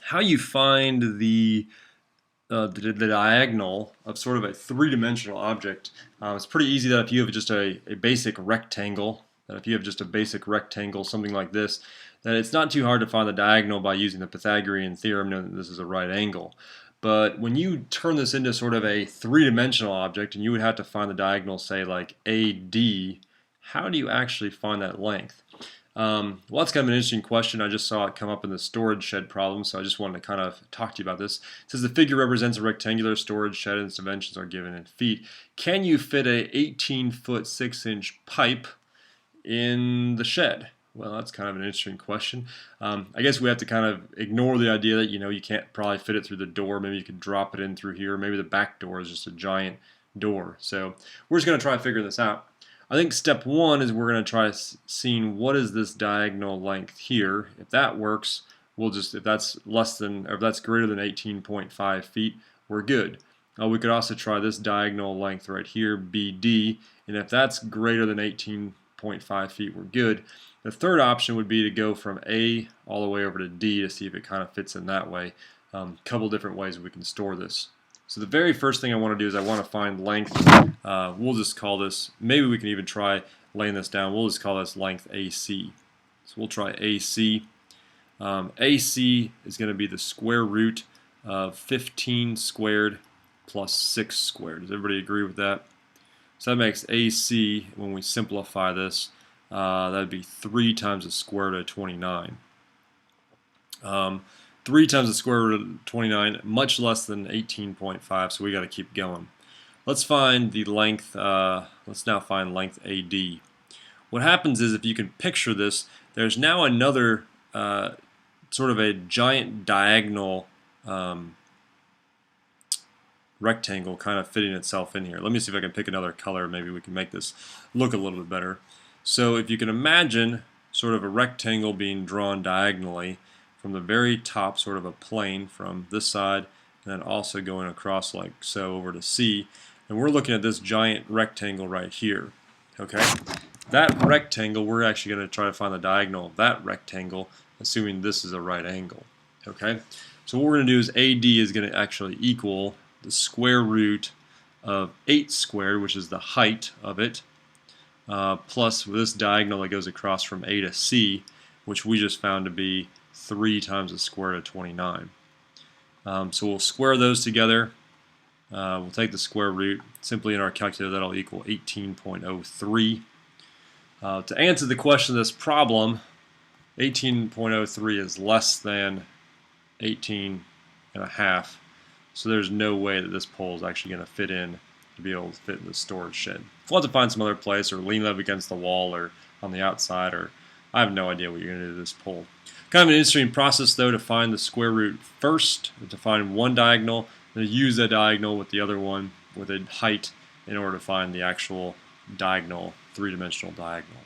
how you find the diagonal of sort of a three-dimensional object. It's pretty easy that if you have just a basic rectangle, something like this, that it's not too hard to find the diagonal by using the Pythagorean theorem, knowing that this is a right angle. But when you turn this into sort of a three-dimensional object, and you would have to find the diagonal, say like AD, how do you actually find that length? Well, that's kind of an interesting question. I just saw it come up in the storage shed problem, so I just wanted to kind of talk to you about this. It says the figure represents a rectangular storage shed and its dimensions are given in feet. Can you fit a 18-foot 6-inch pipe in the shed? Well, that's kind of an interesting question. I guess we have to kind of ignore the idea that, you can't probably fit it through the door. Maybe you could drop it in through here. Maybe the back door is just a giant door. So we're just going to try to figure this out. I think step one is we're going to try seeing what is this diagonal length here. If that works, if that's greater than 18.5 feet, we're good. We could also try this diagonal length right here, BD, and if that's greater than 18.5 feet, we're good. The third option would be to go from A all the way over to D to see if it kind of fits in that way. Couple different ways we can store this. So the very first thing I want to do is I want to find length. We'll just call this, maybe we can even try laying this down. We'll just call this length AC. So we'll try AC. AC is going to be the square root of 15 squared plus 6 squared. Does everybody agree with that? So that makes AC, when we simplify this, that would be 3 times the square root of 29. 3 times the square root of 29, much less than 18.5, so we got to keep going. Let's find the length, let's now find length AD. What happens is, if you can picture this, there's now another sort of a giant diagonal rectangle kind of fitting itself in here. Let me see if I can pick another color. Maybe we can make this look a little bit better. So if you can imagine sort of a rectangle being drawn diagonally from the very top, sort of a plane from this side, and then also going across like so over to C, and we're looking at this giant rectangle right here. Okay, that rectangle, we're actually going to try to find the diagonal of that rectangle, assuming this is a right angle. Okay, so what we're going to do is AD is going to actually equal the square root of 8 squared, which is the height of it, plus this diagonal that goes across from A to C, which we just found to be 3 times the square root of 29. So we'll square those together. We'll take the square root. Simply in our calculator, that'll equal 18.03. To answer the question of this problem, 18.03 is less than 18.5. So there's no way that this pole is actually going to fit in to be able to fit in the storage shed. We'll have to find some other place, or lean it up against the wall, or on the outside, or I have no idea what you're going to do to this pole. Kind of an interesting process, though, to find the square root first, to find one diagonal, and use that diagonal with the other one with a height in order to find the actual diagonal, three-dimensional diagonal.